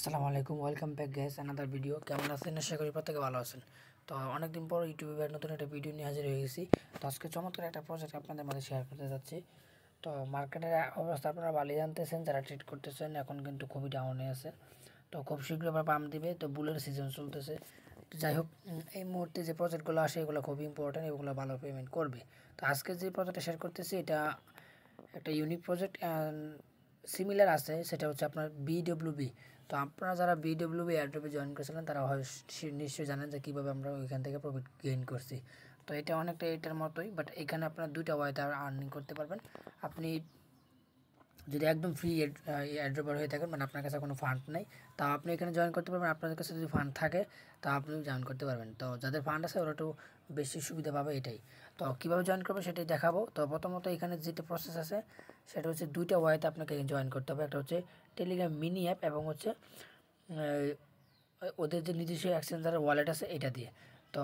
আসসালামু আলাইকুম, welcome back guys another video. কেমন আছেন? আশা করি প্রত্যেকে ভালো আছেন। তো অনেকদিন পর ইউটিউবে নতুন একটা ভিডিও নিয়ে হাজির হয়ে গেছি। তো আজকে চমৎকার একটা প্রজেক্ট আপনাদের মাঝে শেয়ার করতে যাচ্ছি। তো মার্কেটের অবস্থা আপনারা ভালোই জানতেছেন, যারা ট্রেড করতেছেন এখন কিন্তু খুবই ডাউনে আছে। তো খুব শীঘ্রই আবার পাম্প দিবে, তো বুলের সিজন চলতেছে। যাই হোক, এই মুহূর্তে যে প্রজেক্টগুলো আসে এগুলো খুবই ইম্পর্টেন্ট, এগুলো ভালো পেমেন্ট করবে। তো আজকে যে প্রজেক্টটা শেয়ার করতেছি এটা একটা ইউনিক প্রজেক্ট সিমিলার আছে, সেটা হচ্ছে আপনার বিডব্লিউবি। তো আপনারা যারা বিডব্লিউবি এয়ারড্রপে জয়েন করেছিলেন তারা নিশ্চয়ই জানেন যে কীভাবে আমরা ওইখান থেকে প্রফিট গেইন করছি। তো এটা অনেকটা এটার মতোই, বাট এখানে আপনার দুইটা ওয়েতে আর্নিং করতে পারবেন। আপনি যদি একদম ফ্রি এয়ারড্রপার হয়ে থাকেন, মানে আপনার কাছে কোনো ফান্ড নেই, তা আপনি এখানে জয়েন করতে পারবেন। আপনাদের কাছে যদি ফান্ড থাকে তা আপনি জয়েন করতে পারবেন। তো যাদের ফান্ড আছে ওরা একটু বেশি সুবিধা পাবে এটাই। তো কীভাবে জয়েন করবে সেটাই দেখাবো। তো প্রথমত এখানে যেটা প্রসেস আছে সেটা হচ্ছে দুইটা ওয়েতে আপনাকে জয়েন করতে হবে। একটা হচ্ছে টেলিগ্রাম মিনি অ্যাপ এবং হচ্ছে ওদের যে নিজস্ব এক্সচেঞ্জারের ওয়ালেট আছে এটা দিয়ে। তো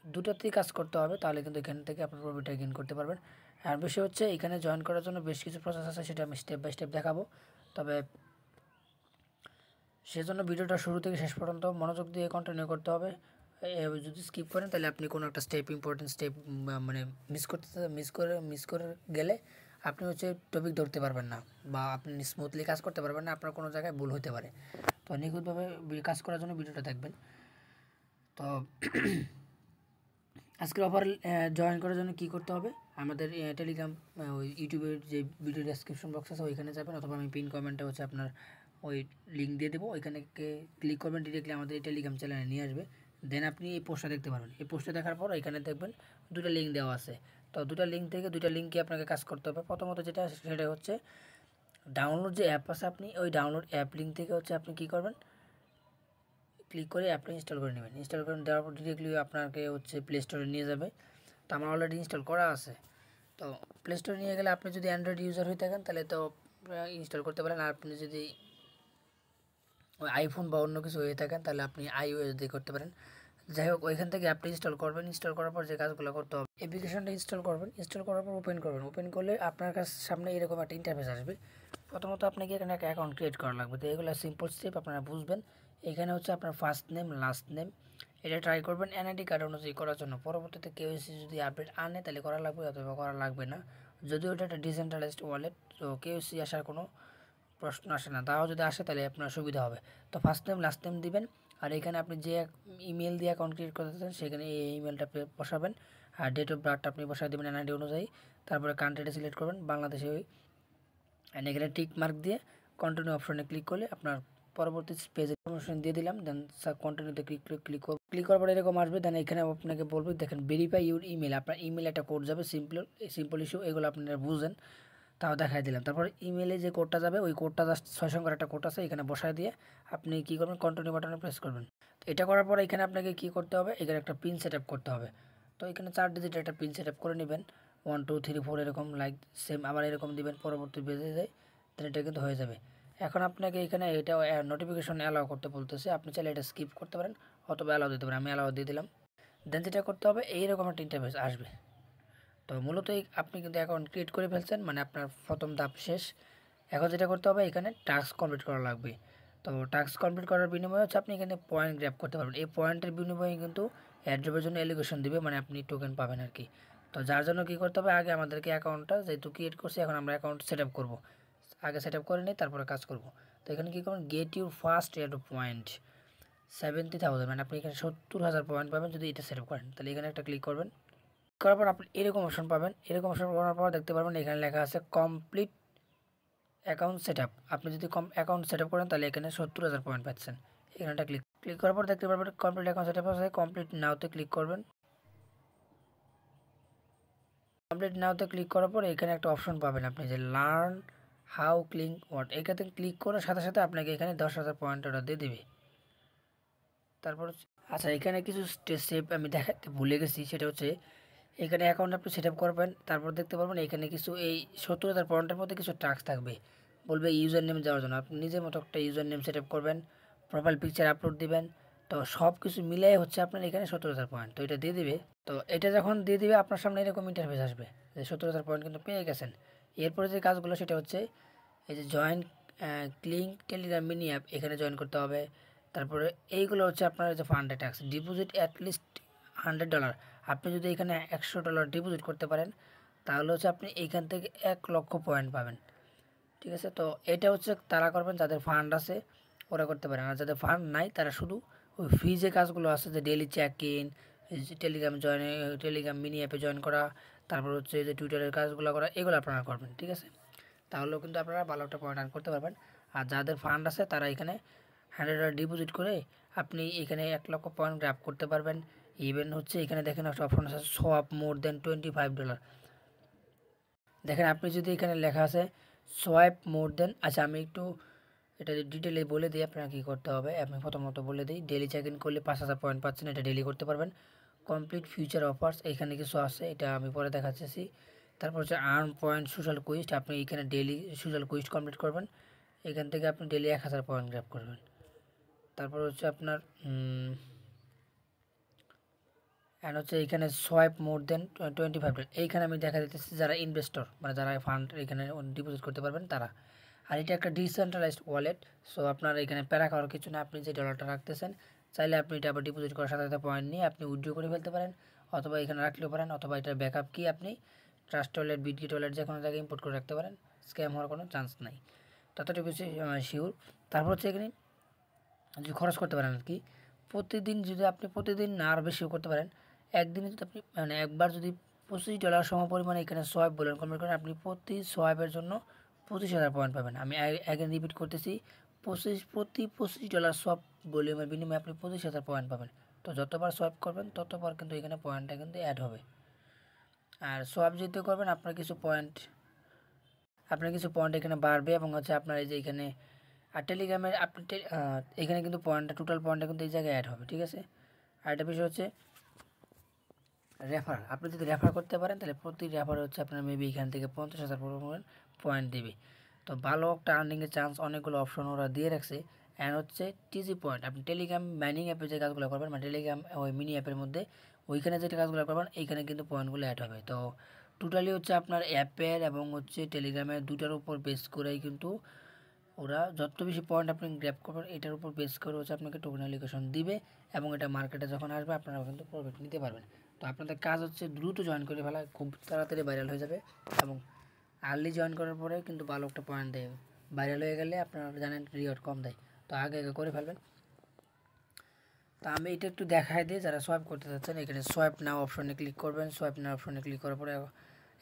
দুটোতেই কাজ করতে হবে, তাহলে কিন্তু এখান থেকে আপনার প্রফিটটা গেইন করতে পারবেন। আর বেশি হচ্ছে এখানে জয়েন করার জন্য বেশ কিছু প্রসেস আছে, সেটা আমি স্টেপ বাই স্টেপ দেখাবো। তবে সেজন্য ভিডিওটা শুরু থেকে শেষ পর্যন্ত মনোযোগ দিয়ে কন্টিনিউ করতে হবে। যদি স্কিপ করেন তাহলে আপনি কোনো একটা ইম্পর্টেন্ট স্টেপ মানে মিস করে গেলে আপনি হচ্ছে টপিক ধরতে পারবেন না, বা আপনি স্মুথলি কাজ করতে পারবেন না, আপনার কোনো জায়গায় ভুল হতে পারে। তো নিখুঁতভাবে কাজ করার জন্য ভিডিওটা দেখবেন। তো আজকের অফার জয়েন করার জন্য কী করতে হবে, আমাদের টেলিগ্রাম ওই ইউটিউবের যে ভিডিও ডেসক্রিপশন বক্স আছে ওইখানে যাবেন, অথবা আমি পিন কমেন্টে হচ্ছে আপনার ওই লিঙ্ক দিয়ে দেবো, ওইখানে ক্লিক করবেন, ডিরেক্টলি আমাদের এই টেলিগ্রাম চ্যানেলে নিয়ে আসবে। দেন আপনি এই পোস্টটা দেখতে পারবেন। এই পোস্টটা দেখার পর এখানে দেখবেন দুটো লিঙ্ক দেওয়া আছে। তো দুটো লিঙ্ক থেকে দুটো লিঙ্কে আপনাকে কাজ করতে হবে। প্রথমত যেটা সেটা হচ্ছে ডাউনলোড যে অ্যাপ আছে, আপনি ওই ডাউনলোড অ্যাপ লিঙ্ক থেকে হচ্ছে আপনি কী করবেন, ক্লিক করে অ্যাপটা ইনস্টল করে নেবেন। ইনস্টল করে দেওয়ার পর ডিরেক্টলি আপনাকে হচ্ছে প্লে স্টোরে নিয়ে যাবে। তো আমার অলরেডি ইনস্টল করা আছে। তো প্লে স্টোরে নিয়ে গেলে আপনি যদি অ্যান্ড্রয়েড ইউজার হয়ে থাকেন তাহলে তো ইনস্টল করতে পারেন, আর আপনি যদি ওই আইফোন বা অন্য কিছু হয়ে থাকেন তাহলে আপনি iOS দিয়ে করতে পারেন। যাই হোক, ওইখান থেকে অ্যাপটা ইনস্টল করবেন। ইনস্টল করার পর যে কাজগুলো করতে হবে, অ্যাপ্লিকেশনটা ইনস্টল করবেন। ইনস্টল করার পর ওপেন করবেন। ওপেন করলে আপনার কাছে সামনে এরকম একটা ইন্টারফেস আসবে। প্রথমত আপনাকে এখানে একটা অ্যাকাউন্ট ক্রিয়েট করা লাগবে। তো এগুলো সিম্পল স্টেপ, আপনারা বুঝবেন। এখানে হচ্ছে আপনার ফার্স্ট নেম, লাস্ট নেম, এটা ট্রাই করবেন এনআইডি কার্ড অনুযায়ী করার জন্য। পরবর্তীতে কেওয়াইসি যদি আপডেট আনে তাহলে করা লাগবে, অথবা করা লাগবে না। যদিও এটা একটা ডিসেন্ট্রালাইজড ওয়ালেট, তো কেওয়াইসি আসার কোনো প্রশ্ন আসে না। তাও যদি আসে তাহলে আপনার সুবিধা হবে। তো ফার্স্ট নেম লাস্ট নেম দিবেন, আর এখানে আপনি যে ইমেল দিয়ে অ্যাকাউন্ট ক্রিয়েট করতে চান সেখানে এই ইমেলটা বসাবেন, আর ডেট অফ বার্থটা আপনি বসাই দেবেন এনআইডি অনুযায়ী। তারপরে কান্ট্রিটা সিলেক্ট করবেন বাংলাদেশে ওই, অ্যান্ড এখানে টিক মার্ক দিয়ে কন্টিনিউ অপশনে ক্লিক করলে আপনার পরবর্তী পেজে ইনফরমেশন দিয়ে দিলাম। দেন কন্টিনিউতে ক্লিক করার পরে এরকম আসবে। দেন এখানে আপনাকে বলবে দেখেন ভেরিফাই ইউর ইমেল, আপনার ইমেল একটা কোড যাবে, সিম্পল ইস্যু, এগুলো আপনারা বুঝেন, তাও দেখাই দিলাম। তারপর ইমেলে যে কোডটা যাবে ওই কোডটা জাস্ট 6 সংখ্যার একটা কোড আছে, এখানে বসায় দিয়ে আপনি কী করবেন, কন্টিনিউ বাটনে প্রেস করবেন। তো এটা করার পরে এখানে আপনাকে কী করতে হবে, এখানে একটা পিন সেট আপ করতে হবে। তো এখানে 4 ডিজিটের একটা পিন সেট আপ করে নেবেন, 1 2 3 4 এরকম, লাইক সেম আবার এরকম দিবেন, পরবর্তী বেজে যায়, তাহলে এটা কিন্তু হয়ে যাবে। এখন আপনাকে এখানে এটা নোটিফিকেশন অ্যালাউ করতে বলতেছে, আপনি চাইলে এটা স্কিপ করতে পারেন অথবা অ্যালাউ দিতে পারেন। আমি অ্যালাউ দিয়ে দিলাম। দেন যেটা করতে হবে, এইরকম একটা ইন্টারফেস আসবে। তো মূলত আপনি কিন্তু অ্যাকাউন্ট ক্রিয়েট করে ফেলছেন, মানে আপনার প্রথম ধাপ শেষ। এখন যেটা করতে হবে, এখানে টাস্ক কমপ্লিট করা লাগবে। তো টাস্ক কমপ্লিট করার বিনিময়ে হচ্ছে আপনি এখানে পয়েন্ট গ্র্যাব করতে পারবেন। এই পয়েন্টের বিনিময়ে কিন্তু এয়ারড্রপের জন্য এলিগেশন দিবে, মানে আপনি টোকেন পাবেন আর কি। তো যার জন্য কী করতে হবে, আগে আমাদেরকে অ্যাকাউন্টটা যেহেতু ক্রিয়েট করছি, এখন আমরা অ্যাকাউন্ট সেট আপ করবো। আগে সেট আপ করে নিই, তারপরে কাজ করব। তো এখানে কী করবেন, get your first airdrop point 70,000, মানে আপনি এখানে 70,000 পয়েন্ট পাবেন যদি এটা সেট আপ করেন। তাহলে এখানে একটা ক্লিক করবেন। করার পর আপনি এরকম অপশন পাবেন। এরকম অপশন করার পর দেখতে পারবেন এখানে লেখা আছে কমপ্লিট অ্যাকাউন্ট সেট আপ। আপনি যদি অ্যাকাউন্ট সেট আপ করেন তাহলে এখানে 70,000 পয়েন্ট পাচ্ছেন। এখানেটা ক্লিক করার পর দেখতে পারবেন কমপ্লিট অ্যাকাউন্ট সেট আপ আছে। কমপ্লিট নাওতে ক্লিক করবেন। কমপ্লিট নাওতে ক্লিক করার পর এখানে একটা অপশন পাবেন আপনি, যে লার্ন হাউ ক্লিং ওয়াট, এখানে ক্লিক করার সাথে সাথে আপনাকে এখানে 10,000 পয়েন্ট ওটা দিয়ে দেবে। তারপর আচ্ছা, এখানে কিছু স্টেপ আমি দেখাতে ভুলে গেছি, সেটা হচ্ছে এখানে অ্যাকাউন্ট আপনি সেট আপ করবেন। তারপর দেখতে পারবেন এখানে কিছু এই 70,000 পয়েন্টের মধ্যে কিছু টাস্ক থাকবে, বলবে ইউজার নেম দেওয়ার জন্য। আপনি নিজের মতো একটা ইউজার নেম সেট আপ করবেন, প্রোফাইল পিকচার আপলোড দিবেন। তো সব কিছু মিলাই হচ্ছে আপনার এখানে 70,000 পয়েন্ট, তো এটা দিয়ে দিবে। তো এটা যখন দিয়ে দিবে আপনার সামনে এরকম ইন্টারফেস আসবে যে 70,000 পয়েন্ট কিন্তু পেয়ে গেছেন। এরপরে যে কাজগুলো সেটা হচ্ছে এই যে জয়েন ক্লিং টেলিগ্রাম মিনি অ্যাপ এখানে জয়েন করতে হবে। তারপরে এইগুলো হচ্ছে আপনার যে ফান্ডে ট্যাক্স ডিপোজিট অ্যাটলিস্ট $100। আপনি যদি এখানে $100 ডিপোজিট করতে পারেন তাহলে হচ্ছে আপনি এইখান থেকে 1,00,000 পয়েন্ট পাবেন। ঠিক আছে, তো এটা হচ্ছে তারা করবেন যাদের ফান্ড আছে ওরা করতে পারেন, আর যাদের ফান্ড নাই তারা শুধু ওই ফ্রি যে কাজগুলো আছে যে daily check in, Telegram mini অ্যাপে জয়েন করা, তারপর হচ্ছে যে টুইটারের কাজগুলো করা, এগুলো আপনারা করবেন। ঠিক আছে, তাহলেও কিন্তু আপনারা ভালো একটা পয়েন্ট আর্ন করতে পারবেন। আর যাদের ফান্ড আছে তারা এখানে $100 ডিপোজিট করে আপনি এখানে 1,00,000 পয়েন্ট গ্র্যাব করতে পারবেন। ইভেন হচ্ছে এখানে দেখেন একটা অপশন আছে সোয়াপ মোর দেন $25। দেখেন আপনি যদি এখানে লেখা আছে সোয়াইপ মোর দেন, আচ্ছা আমি একটু এটা ডিটেলে বলে দিই আপনারা কী করতে হবে। আমি প্রথমত বলে দিই, ডেলি চেক ইন করলে 5,000 পয়েন্ট পাচ্ছেন, এটা ডেলি করতে পারবেন। কমপ্লিট ফিউচার অফার্স এখানে কিছু আছে, এটা আমি পরে দেখাচ্ছি। তারপর হচ্ছে আর্ন পয়েন্ট সোশ্যাল কুইস্ট, আপনি এখানে ডেলি সোশ্যাল কুইস্ট কমপ্লিট করবেন, এখান থেকে আপনি ডেলি 1,000 পয়েন্ট গ্র্যাব করবেন। তারপর হচ্ছে আপনার অ্যান্ড হচ্ছে এইখানে সোয়াইপ মোর দেন $25, এইখানে আমি দেখা দিতেছি যারা ইনভেস্টর মানে যারা ফান্ড এখানে ডিপোজিট করতে পারবেন তারা। আর এটা একটা ডিসেন্ট্রালাইজড ওয়ালেট, সো আপনার এখানে প্যারা খাওয়ার কিছু না, আপনি যে ডলারটা রাখতেছেন চাইলে আপনি এটা আবার ডিপোজিট করার সাথে সাথে পয়েন্ট নিয়ে আপনি উইথড্র করে ফেলতে পারেন, অথবা এখানে রাখলেও পারেন, অথবা এটার ব্যাকআপ কি আপনি ট্রাস্ট ওয়ালেট, বিটগেট ওয়ালেট যে কোনো জায়গায় ইম্পোর্ট করে রাখতে পারেন, স্ক্যাম হওয়ার কোনো চান্স নাই, ততটুকু শিওর। তারপর হচ্ছে এখানে যে খরচ করতে পারেন আর কি, প্রতিদিন যদি আপনি প্রতিদিন না আরও বেশিও করতে পারেন, একদিনে যদি আপনি মানে একবার যদি $25 সমপরিমাণে এখানে সোয়াইপ বলেন কনভার্ট করেন, আপনি প্রতি সোয়াইপের জন্য 25,000 পয়েন্ট পাবেন। আমি আগে রিপিট করতেছি, প্রতি $25 সোয়াইপ ভলিউমের বিনিময়ে আপনি 25,000 পয়েন্ট পাবেন। তো যতবার সোয়াইপ করবেন ততবার কিন্তু এখানে পয়েন্টটা কিন্তু অ্যাড হবে। আর সোয়াইপ যেহেতু করবেন আপনার কিছু পয়েন্ট এখানে বাড়বে, এবং হচ্ছে আপনার এই যে এখানে আর টেলিগ্রামের আপনি এখানে কিন্তু পয়েন্টটা টোটাল পয়েন্টটা কিন্তু এই জায়গায় অ্যাড হবে। ঠিক আছে, আর একটা বিষয় হচ্ছে রেফার, আপনি যদি রেফার করতে পারেন তাহলে প্রতি রেফার হচ্ছে আপনার মেবি এখান থেকে 50,000 পয়েন্ট দেবে। তো ভালো একটা আর্নিংয়ের চান্স, অনেকগুলো অপশন ওরা দিয়ে রাখছে। অ্যান্ড হচ্ছে টিজি পয়েন্ট, আপনি টেলিগ্রাম মাইনিং অ্যাপে যে কাজগুলো করবেন মানে টেলিগ্রাম ওই মিনি অ্যাপের মধ্যে ওইখানে যেটা কাজগুলো করবেন এইখানে কিন্তু পয়েন্টগুলো অ্যাড হবে। তো টোটালি হচ্ছে আপনার অ্যাপের এবং হচ্ছে টেলিগ্রামের দুটার উপর বেস করেই কিন্তু ওরা যত বেশি পয়েন্ট আপনি গ্র্যাব করবেন এটার উপর বেস করে হচ্ছে আপনাকে টোকেন অ্যালোকেশন দিবে, এবং এটা মার্কেটে যখন আসবে আপনারা কিন্তু প্রফিট নিতে পারবেন। তো আপনাদের কাজ হচ্ছে দ্রুত জয়েন করে ফেলা, খুব তাড়াতাড়ি ভাইরাল হয়ে যাবে, এবং আর্লি জয়েন করার পরে কিন্তু ভালো একটা পয়েন্ট দেয়, ভাইরাল হয়ে গেলে আপনারা জানেন রিওয়ার্ড কম দেয়, তো আগে আগে করে ফেলবেন। তো আমি এটা একটু দেখাই দিই, যারা সোয়াইপ করতে চাচ্ছেন এখানে সোয়াইপ নাও অপশনে ক্লিক করবেন। সোয়াইপ নাও অপশনে ক্লিক করার পরে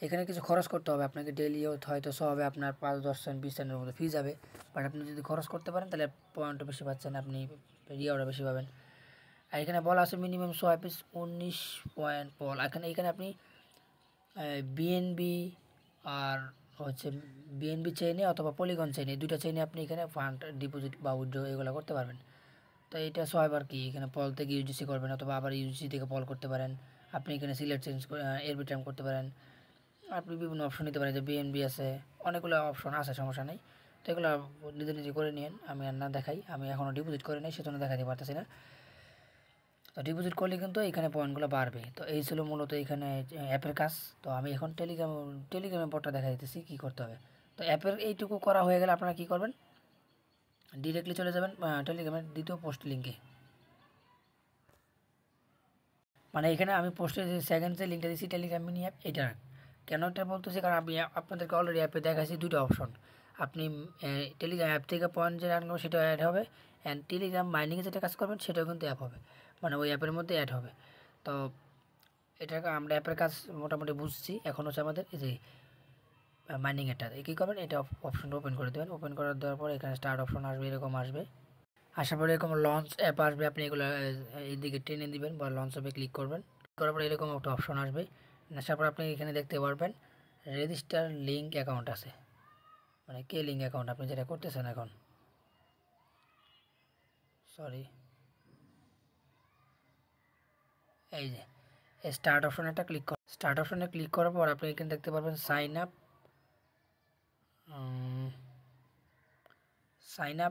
এখানে কিছু খরচ করতে হবে আপনাকে, ডেইলি হয়তো হবে আপনার 5-10 সেন্ট 20 সেন্টের মতো ফি যাবে, বাট আপনি যদি খরচ করতে পারেন তাহলে পয়েন্টও বেশি পাচ্ছেন, আপনি রিওয়ার্ডও বেশি পাবেন। আর এখানে বলা আছে মিনিমাম সোয়াইপ ইস 19 পয়েন্ট পল, এখানে আপনি বিএনবি আর হচ্ছে বিএনবি চেইনে অথবা পলিগন চেইনে, দুইটা চেইনে আপনি এখানে ফান্ড ডিপোজিট বা উইথড্র এগুলো করতে পারবেন। তো এটা সোয়াইপ আর কি, এখানে পল থেকে ইউজিসি করবেন অথবা আবার ইউজিসি থেকে পল করতে পারেন, আপনি এখানে সিলেক্ট চেঞ্জ করে এরবিটাইম করতে পারেন, আপনি বিভিন্ন অপশন নিতে পারেন, যে বিএনবি আছে, অনেকগুলো অপশন আছে, সমস্যা নেই। তো এগুলো নিজে নিজে করে নিন, আমি আর না দেখাই, আমি এখনও ডিপোজিট করে নিই সেজন্য দেখাতে পারতেছি না। তো ডিপোজিট করলে কিন্তু এখানে পয়েন্টগুলো বাড়বে। তো এই ছিল মূলত এখানে অ্যাপের কাজ। তো আমি এখন টেলিগ্রামের পরটা দেখা দিতেছি কী করতে হবে। তো অ্যাপের এইটুকু করা হয়ে গেলে আপনারা কী করবেন, ডিরেক্টলি চলে যাবেন টেলিগ্রামের দ্বিতীয় পোস্ট লিঙ্কে, মানে এখানে আমি পোস্টে যে সেকেন্ড যে লিঙ্কটা দিচ্ছি টেলিগ্রাম মিনি অ্যাপ, এটা কেন এটা বলতেছি কারণ আমি আপনাদেরকে অলরেডি অ্যাপে দেখাচ্ছি দুটো অপশন, আপনি টেলিগ্রাম অ্যাপ থেকে পয়েন্ট যে রান করবেন সেটাও অ্যাড হবে, অ্যান্ড টেলিগ্রাম মাইনিংয়ে যেটা কাজ করবেন সেটাও কিন্তু অ্যাপ হবে, মানে ওই অ্যাপের মধ্যে অ্যাড হবে। তো এটা আমরা অ্যাপের কাজ মোটামুটি বুঝছি, এখন হচ্ছে আমাদের এই যে মাইনিং এটা কী করবেন, এটা অপশনটা ওপেন করে দেবেন, ওপেন করে দেওয়ার পর এখানে স্টার্ট অপশন আসবে, এরকম আসবে, আসার পরে এরকম লঞ্চ অ্যাপ আসবে, আপনি এগুলো এইদিকে টেনে দিবেন বা লঞ্চ অ্যাপে ক্লিক করবেন, করার পরে এরকম একটা অপশন আসবে, আসার পর আপনি এখানে দেখতে পারবেন রেজিস্টার লিঙ্ক অ্যাকাউন্ট আছে, মানে কে লিঙ্ক অ্যাকাউন্ট আপনি যেটা করতেছেন এখন, সরি এই যে স্টার্ট অপশনে একটা ক্লিক কর, স্টার্ট অপশনে ক্লিক করার পর আপনি এখানে দেখতে পারবেন সাইন আপ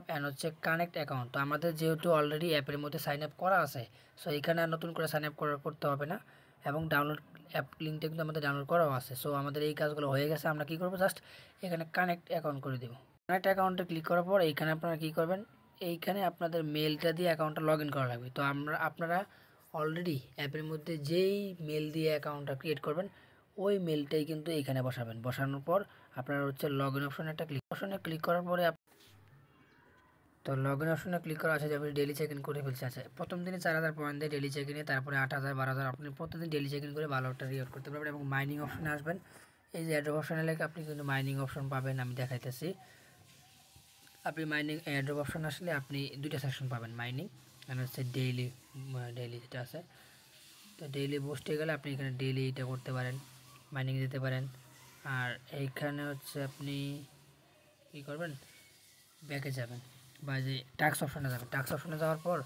অ্যান্ড হচ্ছে কানেক্ট অ্যাকাউন্ট। তো আমাদের যেহেতু অলরেডি অ্যাপের মধ্যে সাইন আপ করা আছে, সো এখানে আর নতুন করে সাইন আপ করতে হবে না, এবং ডাউনলোড অ্যাপ লিঙ্কটা কিন্তু আমাদের ডাউনলোড করাও আছে। সো আমাদের এই কাজগুলো হয়ে গেছে, আমরা কী করবো, জাস্ট এখানে কানেক্ট অ্যাকাউন্ট করে দেবো। একটা অ্যাকাউন্টে ক্লিক করার পর এইখানে আপনারা কী করবেন, এইখানে আপনাদের মেলটা দিয়ে অ্যাকাউন্টটা লগ ইন করা লাগবে। তো আপনারা অলরেডি অ্যাপের মধ্যে যেই মেল দিয়ে অ্যাকাউন্টটা ক্রিয়েট করবেন ওই মেলটাই কিন্তু এইখানে বসাবেন। বসানোর পর আপনারা হচ্ছে লগ ইন অপশনে ক্লিক করার পরে তো লগ ইন অপশনে ক্লিক করা আছে যে আপনি ডেলি চেক ইন করে ফেলছে। আছে প্রথম দিনে 4000 পয়েন্ট দিয়ে ডেলি চেক ইনে, তারপরে 8000 12000 আপনি প্রতিদিন ডেলি চেক ইন করে ভালো একটা রিওয়ার্ড করতে পারবেন। এবং মাইনিং অপশনে আসবেন, এই যে অ্যাড্রপ অপশনে লেগে আপনি কিন্তু মাইনিং অপশন পাবেন। আমি দেখাইতেছি, আপনি মাইনিং অ্যাড্রপ অপশন আসলে আপনি দুইটা সেকশন পাবেন মাইনিং আর হচ্ছে ডেইলি যেটা আছে। তো ডেইলি বুস্টে গেলে আপনি এখানে ডেইলি এটা করতে পারেন, মাইনিং দিতে পারেন। আর এইখানে হচ্ছে আপনি কী করবেন, ব্যাকে যাবেন বা যে টাস্ক অপশনে যাবেন। টাস্ক অপশনে যাওয়ার পর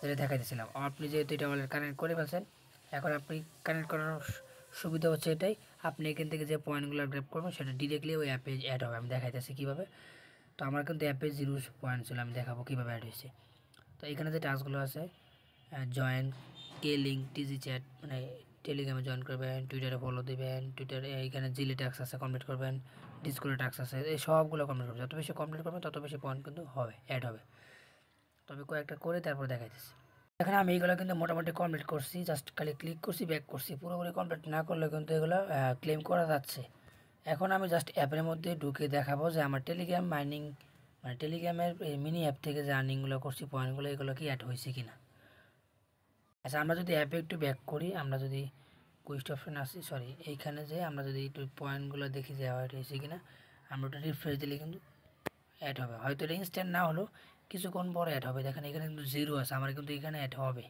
যেটা দেখাইতেছিলাম, আপনি যেহেতু এটা অলরেডি কানেক্ট করে ফেলছেন, এখন আপনি কানেক্ট করার সুবিধা হচ্ছে এটাই, আপনি এখান থেকে যে পয়েন্টগুলো গ্র্যাব করবেন সেটা ডিরেক্টলি ওই অ্যাপে অ্যাড হবে। আমি দেখাইতেছি কীভাবে। তো আমার কিন্তু অ্যাপে 0 পয়েন্ট ছিল, আমি দেখাবো কীভাবে অ্যাড হয়েছে। তো এখানে যে টাস্কগুলো আছে, জয়েন, কে লিঙ্ক, টিজি চ্যাট, মানে টেলিগ্রামে জয়েন করবেন, টুইটারে ফলো দেবেন, টুইটারে এইখানে জিলে টাস্ক আছে কমপ্লিট করবেন, ডিসকর্ডে টাস্ক আছে, এই সবগুলো কমপ্লিট করবেন। যত বেশি কমপ্লিট করবেন তত বেশি পয়েন্ট কিন্তু হবে, অ্যাড হবে। তবে কয়েকটা করে তারপর দেখাইতেছি। এখানে আমি এইগুলো কিন্তু মোটামুটি কমপ্লিট করছি, জাস্ট খালি ক্লিক করছি, ব্যাক করছি। পুরোপুরি কমপ্লিট না করলে কিন্তু এগুলো ক্লেম করা যাচ্ছে। এখন আমি জাস্ট অ্যাপের মধ্যে ঢুকে দেখাবো যে আমার টেলিগ্রাম মাইনিং, মানে টেলিগ্রামের মিনি অ্যাপ থেকে যে আর্নিংগুলো করছি পয়েন্টগুলো, এগুলো কি অ্যাড হয়েছে কিনা। আচ্ছা, আমরা যদি অ্যাপে একটু ব্যাক করি, আমরা যদি কুইস্ট অপশনে আসি, সরি এইখানে যে আমরা যদি একটু পয়েন্টগুলো দেখি যে অ্যাড হয়েছে কিনা, আমরা ওটা রিফ্রেশ দিলে কিন্তু অ্যাড হবে। হয়তো এটা ইনস্ট্যান্ট না হলেও কিছুক্ষণ পরে অ্যাড হবে। দেখেন এখানে কিন্তু 0 আছে, আমার কিন্তু এখানে অ্যাড হবে।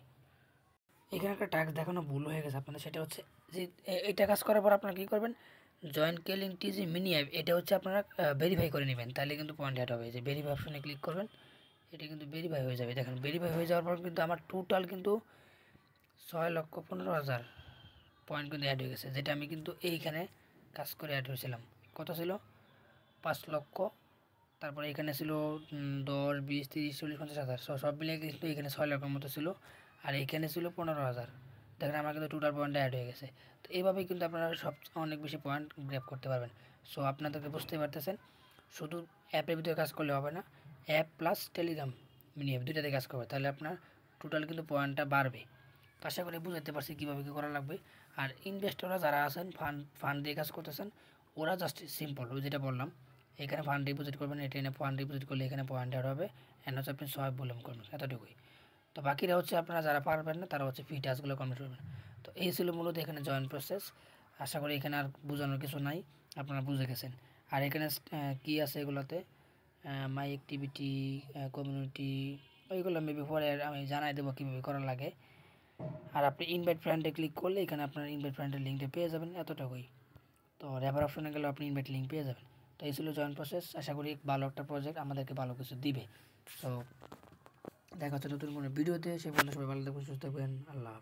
এখানে একটা টাস্ক দেখানো ভুল হয়ে গেছে আপনাদের, সেটা হচ্ছে যে এইটা কাজ করার পর আপনারা কী করবেন, জয়েন কে লিঙ্ক টিজি মিনি অ্যাপ, এটা হচ্ছে আপনারা ভেরিফাই করে নেবেন, তাহলে কিন্তু পয়েন্ট অ্যাড হবে। যে ভেরিফাই অপশনে ক্লিক করবেন, এটা কিন্তু ভেরিফাই হয়ে যাবে। দেখেন ভেরিফাই হয়ে যাওয়ার পর কিন্তু আমার টোটাল কিন্তু 6,15,000 পয়েন্ট কিন্তু অ্যাড হয়ে গেছে, যেটা আমি কিন্তু এইখানে কাজ করে অ্যাড হয়েছিলাম। কত ছিল, 5 লক্ষ, তারপরে এখানে ছিল 10, 20, 30, 40, 50,000, সব মিলিয়ে কিন্তু এখানে 6 লাখের মতো ছিল। আর এখানে ছিল 15,000। দেখেন আমার কিন্তু টোটাল পয়েন্ট অ্যাড হয়ে গেছে। তো এইভাবেই কিন্তু আপনারা অনেক বেশি পয়েন্ট গ্র্যাব করতে পারবেন। সো আপনাদেরকে বুঝতে পারতেছেন, শুধু অ্যাপের ভিতরে কাজ করলে হবে না, app plus Telegram mini app দুইটাতে কাজ করবে, তাহলে আপনার টোটাল কিন্তু পয়েন্টটা বাড়বে। তো আশা করি বুঝতে পারছি কীভাবে কী করা লাগবে। আর ইনভেস্টররা যারা আছেন, ফান্ড দিয়ে কাজ করতেছেন, ওরা জাস্ট সিম্পল ওই যেটা বললাম, এখানে ফান্ড ডিপোজিট করবেন, এটা এনে ফান্ড ডিপোজিট করলে এখানে পয়েন্ট অ্যাড হবে, এন্ড হচ্ছে আপনি সব ভলিউম করবেন, এতটুকুই। তো বাকিরা হচ্ছে আপনারা যারা পারবেন না তারা হচ্ছে ফ্রি টাস্কগুলো কমপ্লিট করবেন। তো এই ছিল মূলত এখানে জয়েন প্রসেস। আশা করি এখানে আর বোঝানোর কিছু নাই, আপনারা বুঝে গেছেন। আর এখানে কী আছে এগুলোতে, মাই অ্যাক্টিভিটি, কমিউনিটি, ওইগুলো মেবি পরে আমি জানাই দেবো কীভাবে করা লাগে। আর আপনি ইনভাইট ফ্রেন্ডে ক্লিক করলে এখানে আপনার ইনভাইট ফ্রেন্ডের লিঙ্কটা পেয়ে যাবেন, এতটুকুই। তো রেফার অপশনে গেলে আপনি ইনভাইট লিঙ্ক পেয়ে যাবেন। তো এই ছিল জয়েন প্রসেস। আশা করি ভালো একটা প্রজেক্ট আমাদেরকে ভালো কিছু দিবে। তো দেখা হচ্ছে নতুন কোনো ভিডিওতে, সে পর্যন্ত সবাই ভালো থাকবেন, সুস্থ থাকবেন, আল্লাহ।